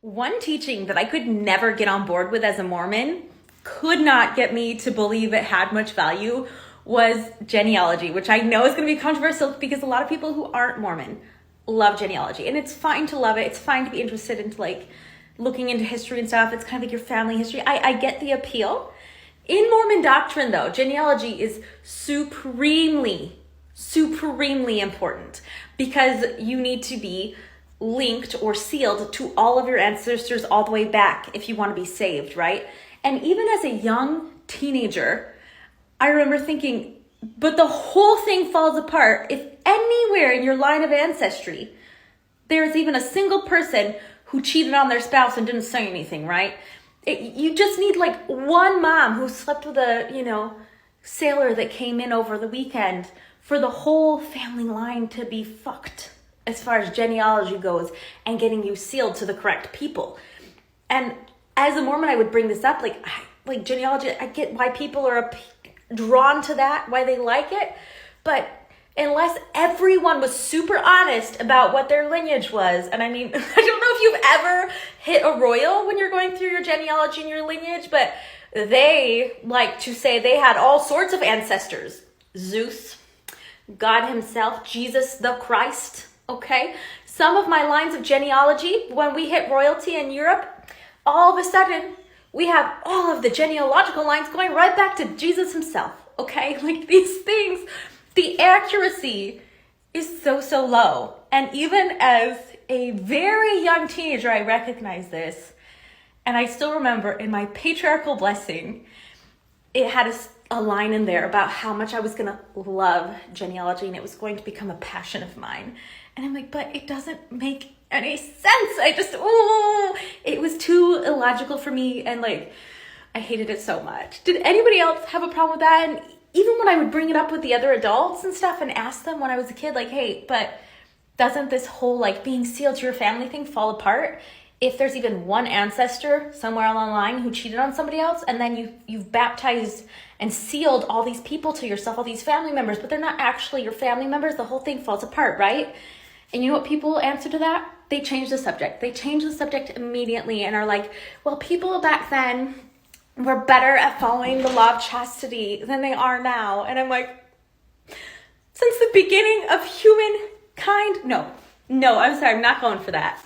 One teaching that I could never get on board with as a Mormon, could not get me to believe it had much value, was genealogy, which I know is going to be controversial because a lot of people who aren't Mormon love genealogy. And it's fine to love it. It's fine to be interested into like looking into history and stuff. It's kind of like your family history. I get the appeal. In Mormon doctrine, though, genealogy is supremely important because you need to be linked or sealed to all of your ancestors all the way back if you want to be saved, right? And even as a young teenager, I remember thinking, but the whole thing falls apart if anywhere in your line of ancestry there's even a single person who cheated on their spouse and didn't say anything, right? You just need like one mom who slept with a, sailor that came in over the weekend for the whole family line to be fucked as far as genealogy goes and getting you sealed to the correct people. And as a Mormon, I would bring this up, like genealogy, I get why people are drawn to that, why they like it, but unless everyone was super honest about what their lineage was, and I mean, I don't know if you've ever hit a royal when you're going through your genealogy and your lineage, but they like to say they had all sorts of ancestors. Zeus, God himself, Jesus the Christ, okay? Some of my lines of genealogy, when we hit royalty in Europe, all of a sudden, we have all of the genealogical lines going right back to Jesus himself, okay? Like these things, the accuracy is so low. And even as a very young teenager, I recognized this. And I still remember in my patriarchal blessing, it had a line in there about how much I was going to love genealogy and it was going to become a passion of mine. And I'm like, but it doesn't make any sense. It was too illogical for me. And like, I hated it so much. Did anybody else have a problem with that? And even when I would bring it up with the other adults and stuff and ask them when I was a kid, like, hey, but doesn't this whole like being sealed to your family thing fall apart if there's even one ancestor somewhere along the line who cheated on somebody else, and then you've baptized and sealed all these people to yourself, all these family members, but they're not actually your family members, the whole thing falls apart, right? And you know what people answer to that? They change the subject. They change the subject immediately and are like, well, people back then were better at following the law of chastity than they are now. And I'm like, since the beginning of humankind? No, I'm sorry, I'm not going for that.